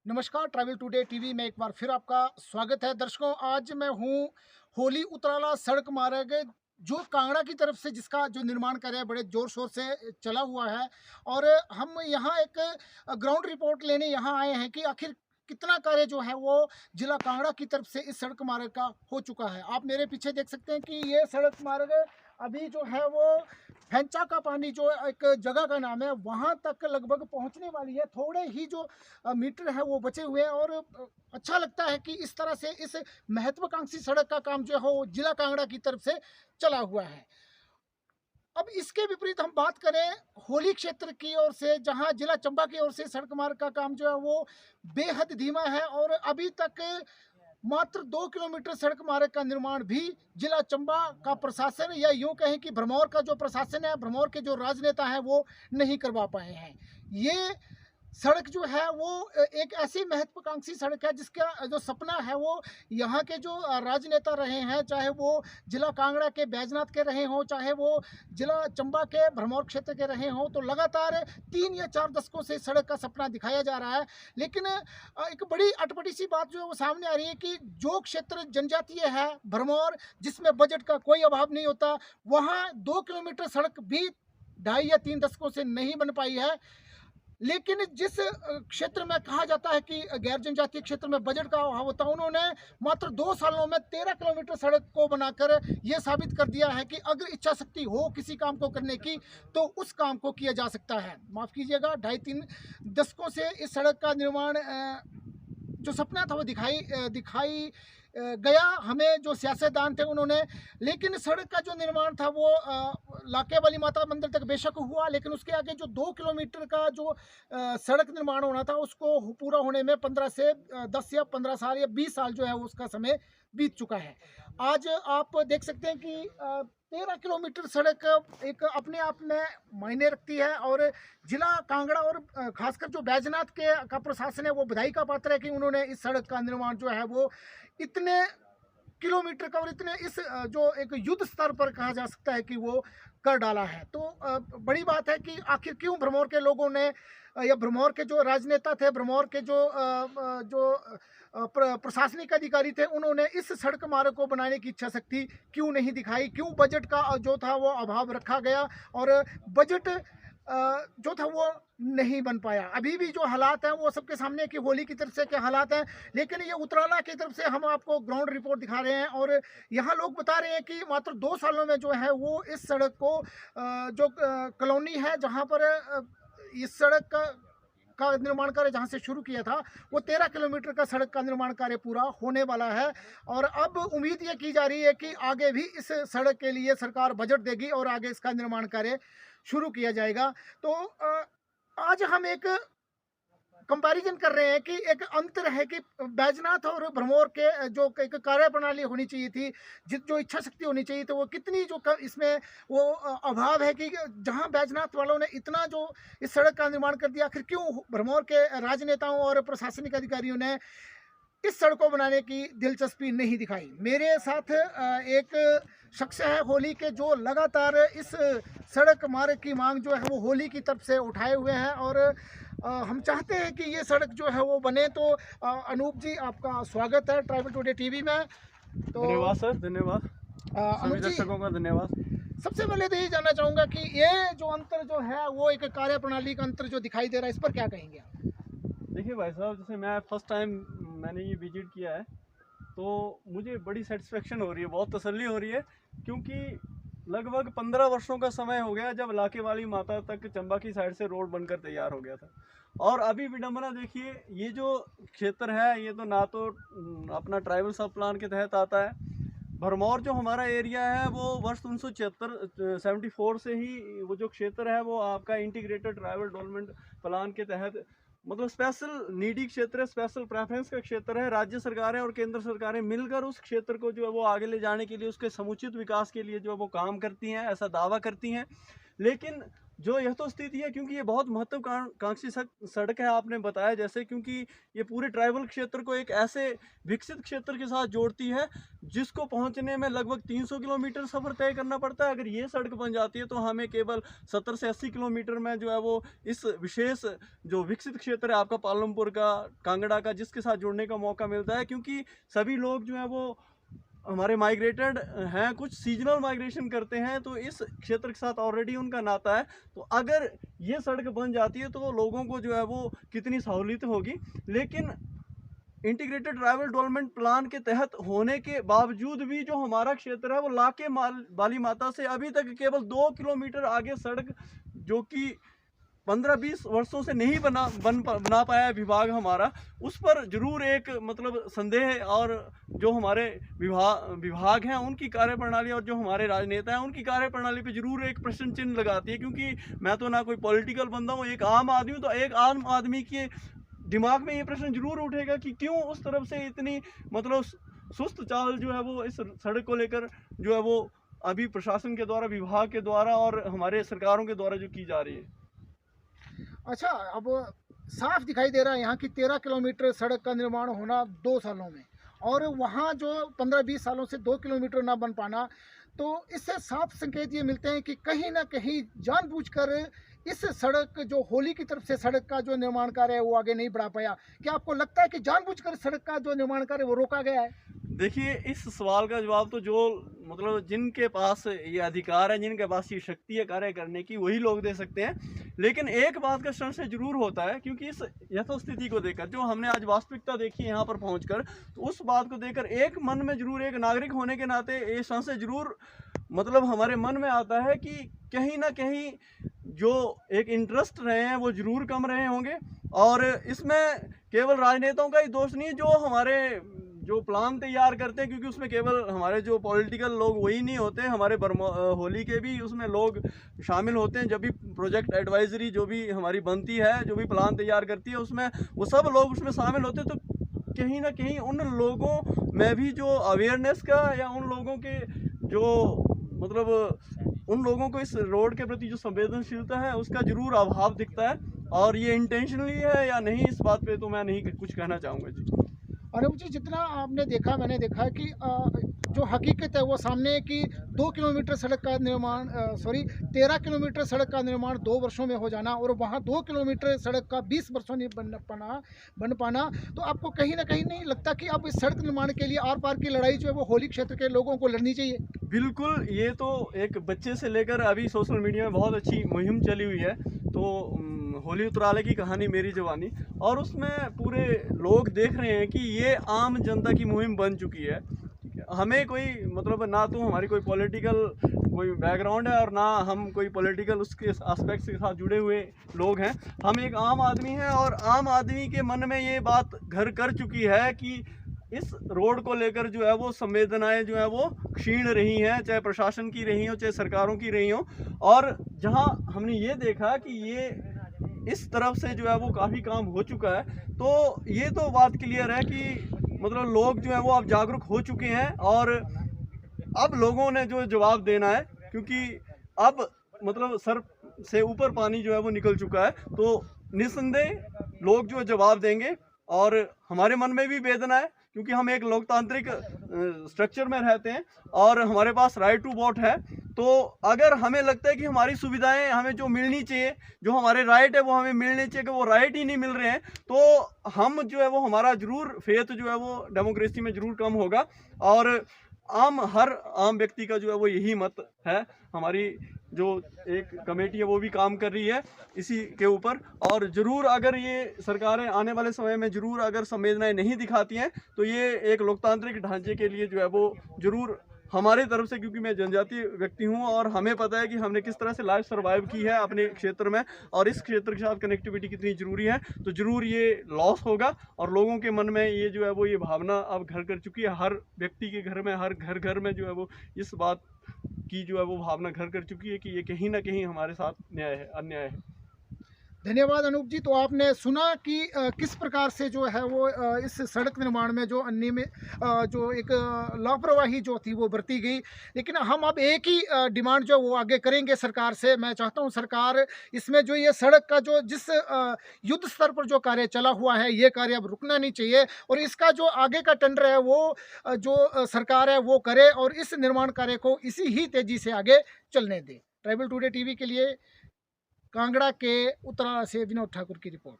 नमस्कार, travel today TV में एक बार फिर आपका स्वागत है। दर्शकों, आज मैं हूँ होली उतराला सड़क मार्ग जो कांगड़ा की तरफ से जिसका जो निर्माण कार्य है बड़े जोर शोर से चला हुआ है। और हम यहाँ एक ग्राउंड रिपोर्ट लेने यहाँ आए हैं कि आखिर कितना कार्य जो है वो जिला कांगड़ा की तरफ से इस सड़क मार्ग का हो चुका है। आप मेरे पीछे देख सकते हैं कि ये सड़क मार्ग अभी जो है वो फैंचा का पानी जो एक जगह का नाम है वहां तक लगभग पहुंचने वाली है। थोड़े ही जो मीटर है वो बचे हुए हैं। और अच्छा लगता है कि इस तरह से इस महत्वाकांक्षी सड़क का काम जो है वो जिला कांगड़ा की तरफ से चला हुआ है। अब इसके विपरीत हम बात करें होली क्षेत्र की ओर से, जहां जिला चंबा की ओर से सड़क मार्ग का काम जो है वो बेहद धीमा है। और अभी तक मात्र 2 किलोमीटर सड़क मार्ग का निर्माण भी जिला चंबा का प्रशासन, या यूं कहें कि भरमौर का जो प्रशासन है, भरमौर के जो राजनेता हैं वो नहीं करवा पाए हैं। ये सड़क जो है वो एक ऐसी महत्वाकांक्षी सड़क है जिसका जो सपना है वो यहाँ के जो राजनेता रहे हैं, चाहे वो जिला कांगड़ा के बैजनाथ के रहे हों, चाहे वो जिला चंबा के भरमौर क्षेत्र के रहे हों, तो लगातार 3 या 4 दशकों से सड़क का सपना दिखाया जा रहा है। लेकिन एक बड़ी अटपटी सी बात जो है वो सामने आ रही है कि जो क्षेत्र जनजातीय है भरमौर, जिसमें बजट का कोई अभाव नहीं होता, वहाँ 2 किलोमीटर सड़क भी 2.5 या 3 दशकों से नहीं बन पाई है। लेकिन जिस क्षेत्र में कहा जाता है कि गैर जनजातीय क्षेत्र में बजट का अभाव होता है, उन्होंने मात्र 2 सालों में 13 किलोमीटर सड़क को बनाकर यह साबित कर दिया है कि अगर इच्छा शक्ति हो किसी काम को करने की तो उस काम को किया जा सकता है। माफ कीजिएगा, 2.5-3 दशकों से इस सड़क का निर्माण जो सपना था वो दिखाई गया हमें जो सियासतदान थे उन्होंने। लेकिन सड़क का जो निर्माण था वो लाके वाली माता मंदिर तक बेशक हुआ, लेकिन उसके आगे जो 2 किलोमीटर का जो सड़क निर्माण होना था उसको पूरा होने में 15 से 10 या 15 साल या 20 साल जो है उसका समय बीत चुका है। आज आप देख सकते हैं कि 13 किलोमीटर सड़क एक अपने आप में मायने रखती है। और जिला कांगड़ा और खासकर जो बैजनाथ के का प्रशासन है वो बधाई का पात्र है कि उन्होंने इस सड़क का निर्माण जो है वो इतने किलोमीटर का और इतने इस जो एक युद्ध स्तर पर कहा जा सकता है कि वो कर डाला है। तो बड़ी बात है कि आखिर क्यों भरमौर के लोगों ने या भरमौर के जो राजनेता थे, भरमौर के जो प्रशासनिक अधिकारी थे, उन्होंने इस सड़क मार्ग को बनाने की इच्छा शक्ति क्यों नहीं दिखाई, क्यों बजट का जो था वो अभाव रखा गया और बजट जो था वो नहीं बन पाया। अभी भी जो हालात हैं वो सबके सामने कि होली की तरफ से क्या हालात हैं। लेकिन ये उतराला की तरफ से हम आपको ग्राउंड रिपोर्ट दिखा रहे हैं और यहाँ लोग बता रहे हैं कि मात्र 2 सालों में जो है वो इस सड़क को जो कॉलोनी है जहाँ पर इस सड़क का निर्माण कार्य जहाँ से शुरू किया था वो 13 किलोमीटर का सड़क का निर्माण कार्य पूरा होने वाला है। और अब उम्मीद ये की जा रही है कि आगे भी इस सड़क के लिए सरकार बजट देगी और आगे इसका निर्माण कार्य शुरू किया जाएगा। तो आज हम एक कंपैरिजन कर रहे हैं कि एक अंतर है कि बैजनाथ और भरमौर के जो एक कार्य प्रणाली होनी चाहिए थी, जो इच्छा शक्ति होनी चाहिए, तो वो कितनी इसमें वो अभाव है कि जहां बैजनाथ वालों ने इतना जो इस सड़क का निर्माण कर दिया, आखिर क्यों भरमौर के राजनेताओं और प्रशासनिक अधिकारियों ने इस सड़क को बनाने की दिलचस्पी नहीं दिखाई। मेरे साथ एक शख्स है होली के जो लगातार इस सड़क मार्ग की मांग जो है वो होली की तरफ से उठाए हुए हैं और हम चाहते हैं कि ये सड़क जो है वो बने। तो अनूप जी, आपका स्वागत है ट्रैवल टुडे टीवी में। तो धन्यवाद सर, धन्यवाद अनूप सभी जी, दर्शकों का धन्यवाद। सबसे पहले तो ये जानना चाहूँगा कि ये जो अंतर जो है वो एक कार्य प्रणाली का अंतर जो दिखाई दे रहा है, इस पर क्या कहेंगे आप? देखिए भाई साहब, जैसे मैं फर्स्ट टाइम मैंने ये विजिट किया है तो मुझे बड़ी सेटिस्फेक्शन हो रही है, बहुत तसल्ली हो रही है, क्योंकि लगभग 15 वर्षों का समय हो गया जब लाके वाली माता तक चंबा की साइड से रोड बनकर तैयार हो गया था। और अभी विडम्बना देखिए, ये जो क्षेत्र है ये तो ना तो अपना ट्राइबल सब प्लान के तहत आता है। भरमौर जो हमारा एरिया है वो वर्ष 1974 से ही वो जो क्षेत्र है वो आपका इंटीग्रेटेड ट्राइबल डेवलपमेंट प्लान के तहत, मतलब स्पेशल नीडी क्षेत्र है, स्पेशल प्रेफरेंस का क्षेत्र है। राज्य सरकारें और केंद्र सरकारें मिलकर उस क्षेत्र को जो है वो आगे ले जाने के लिए, उसके समुचित विकास के लिए जो है वो काम करती हैं, ऐसा दावा करती हैं। लेकिन जो यह तो स्थिति है, क्योंकि ये बहुत महत्वाकांक्षी सड़क है, आपने बताया जैसे, क्योंकि ये पूरे ट्राइबल क्षेत्र को एक ऐसे विकसित क्षेत्र के साथ जोड़ती है जिसको पहुंचने में लगभग 300 किलोमीटर सफ़र तय करना पड़ता है। अगर ये सड़क बन जाती है तो हमें केवल 70 से 80 किलोमीटर में जो है वो इस विशेष जो विकसित क्षेत्र है आपका पालमपुर का, कांगड़ा का, जिसके साथ जुड़ने का मौका मिलता है। क्योंकि सभी लोग जो है वो हमारे माइग्रेटेड हैं, कुछ सीजनल माइग्रेशन करते हैं, तो इस क्षेत्र के साथ ऑलरेडी उनका नाता है। तो अगर ये सड़क बन जाती है तो लोगों को जो है वो कितनी सहूलियत होगी। लेकिन इंटीग्रेटेड ट्राइबल डेवलपमेंट प्लान के तहत होने के बावजूद भी जो हमारा क्षेत्र है वो लाके बाली माता से अभी तक केवल 2 किलोमीटर आगे सड़क, जो कि 15-20 वर्षों से नहीं बना पाया है विभाग हमारा, उस पर जरूर एक मतलब संदेह, और जो हमारे विभाग हैं उनकी कार्यप्रणाली और जो हमारे राजनेता हैं उनकी कार्यप्रणाली पे जरूर एक प्रश्न चिन्ह लगाती है। क्योंकि मैं तो ना कोई पॉलिटिकल बंदा हूँ, एक आम आदमी हूँ, तो एक आम आदमी के दिमाग में ये प्रश्न जरूर उठेगा कि क्यों उस तरफ से इतनी मतलब सुस्त चाल जो है वो इस सड़क को लेकर जो है वो अभी प्रशासन के द्वारा, विभाग के द्वारा और हमारे सरकारों के द्वारा जो की जा रही है। अच्छा, अब साफ दिखाई दे रहा है यहाँ की 13 किलोमीटर सड़क का निर्माण होना 2 सालों में, और वहाँ जो 15-20 सालों से 2 किलोमीटर ना बन पाना, तो इससे साफ संकेत ये मिलते हैं कि कहीं ना कहीं जानबूझकर इस सड़क, जो होली की तरफ से सड़क का जो निर्माण कार्य है वो आगे नहीं बढ़ा पाया। क्या आपको लगता है कि जानबूझकर सड़क का जो निर्माण कार्य वो रोका गया है? देखिए, इस सवाल का जवाब तो जो मतलब जिनके पास ये अधिकार है, जिनके पास ये शक्ति है कार्य करने की, वही लोग दे सकते हैं। लेकिन एक बात का संशय जरूर होता है, क्योंकि इस यथोस्थिति को देखकर, जो हमने आज वास्तविकता देखी है यहाँ पर पहुंचकर, तो उस बात को देखकर एक मन में जरूर, एक नागरिक होने के नाते ये संशय जरूर मतलब हमारे मन में आता है कि कहीं ना कहीं जो एक इंटरेस्ट रहे हैं वो जरूर कम रहे होंगे। और इसमें केवल राजनेताओं का ही दोष नहीं, जो हमारे जो प्लान तैयार करते हैं, क्योंकि उसमें केवल हमारे जो पॉलिटिकल लोग वही नहीं होते, हमारे होली के भी उसमें लोग शामिल होते हैं। जब भी प्रोजेक्ट एडवाइजरी जो भी हमारी बनती है, जो भी प्लान तैयार करती है, उसमें वो सब लोग उसमें शामिल होते हैं। तो कहीं ना कहीं उन लोगों में भी जो अवेयरनेस का, या उन लोगों के जो मतलब उन लोगों को इस रोड के प्रति जो संवेदनशीलता है उसका जरूर अभाव दिखता है। और ये इंटेंशनली है या नहीं, इस बात पे तो मैं नहीं कुछ कहना चाहूँगा जी। अनूप जी, जितना आपने देखा, मैंने देखा कि जो हकीकत है वो सामने है कि 2 किलोमीटर सड़क का निर्माण, 13 किलोमीटर सड़क का निर्माण 2 वर्षों में हो जाना, और वहाँ 2 किलोमीटर सड़क का 20 वर्षों में बन पाना, तो आपको कहीं ना कहीं नहीं लगता कि अब इस सड़क निर्माण के लिए आर पार की लड़ाई जो है वो होली क्षेत्र के लोगों को लड़नी चाहिए? बिल्कुल, ये तो एक बच्चे से लेकर अभी सोशल मीडिया में बहुत अच्छी मुहिम चली हुई है, तो होली उतराले की कहानी मेरी जवानी, और उसमें पूरे लोग देख रहे हैं कि ये आम जनता की मुहिम बन चुकी है। हमें कोई मतलब ना तो हमारी कोई पॉलिटिकल कोई बैकग्राउंड है, और ना हम कोई पॉलिटिकल उसके एस्पेक्ट्स के साथ जुड़े हुए लोग हैं। हम एक आम आदमी हैं, और आम आदमी के मन में ये बात घर कर चुकी है कि इस रोड को लेकर जो है वो संवेदनाएं जो है वो क्षीण रही हैं, चाहे प्रशासन की रही हो, चाहे सरकारों की रही हो। और जहां हमने ये देखा कि ये इस तरफ से जो है वो काफ़ी काम हो चुका है, तो ये तो बात क्लियर है कि मतलब लोग जो है वो अब जागरूक हो चुके हैं, और अब लोगों ने जो जवाब देना है, क्योंकि अब मतलब सर से ऊपर पानी जो है वो निकल चुका है। तो निस्संदेह लोग जो जवाब देंगे, और हमारे मन में भी वेदना है, क्योंकि हम एक लोकतांत्रिक स्ट्रक्चर में रहते हैं और हमारे पास राइट टू वोट है। तो अगर हमें लगता है कि हमारी सुविधाएं हमें जो मिलनी चाहिए, जो हमारे राइट है वो हमें मिलने चाहिए, कि वो राइट ही नहीं मिल रहे हैं, तो हम जो है वो हमारा जरूर फेथ जो है वो डेमोक्रेसी में जरूर कम होगा। और हर आम व्यक्ति का जो है वो यही मत है। हमारी जो एक कमेटी है वो भी काम कर रही है इसी के ऊपर, और ज़रूर अगर ये सरकारें आने वाले समय में ज़रूर अगर संवेदनाएं नहीं दिखाती हैं, तो ये एक लोकतांत्रिक ढांचे के लिए जो है वो ज़रूर हमारे तरफ से, क्योंकि मैं जनजातीय व्यक्ति हूँ और हमें पता है कि हमने किस तरह से लाइफ सर्वाइव की है अपने क्षेत्र में, और इस क्षेत्र के साथ कनेक्टिविटी कितनी ज़रूरी है, तो ज़रूर ये लॉस होगा। और लोगों के मन में ये जो है वो ये भावना अब घर कर चुकी है, हर व्यक्ति के घर में, हर घर में जो है वो इस बात की जो है वो भावना घर कर चुकी है कि ये कहीं ना कहीं हमारे साथ अन्याय है। धन्यवाद अनूप जी। तो आपने सुना कि किस प्रकार से जो है वो इस सड़क निर्माण में जो अनियमित जो एक लापरवाही जो थी वो बरती गई। लेकिन हम अब एक ही डिमांड जो वो आगे करेंगे सरकार से। मैं चाहता हूँ सरकार इसमें जो ये सड़क का जो जिस युद्ध स्तर पर जो कार्य चला हुआ है, ये कार्य अब रुकना नहीं चाहिए और इसका जो आगे का टेंडर है वो जो सरकार है वो करे और इस निर्माण कार्य को इसी ही तेजी से आगे चलने दे। ट्राइबल टुडे टीवी के लिए कांगड़ा के उत्तराला से विनोद ठाकुर की रिपोर्ट।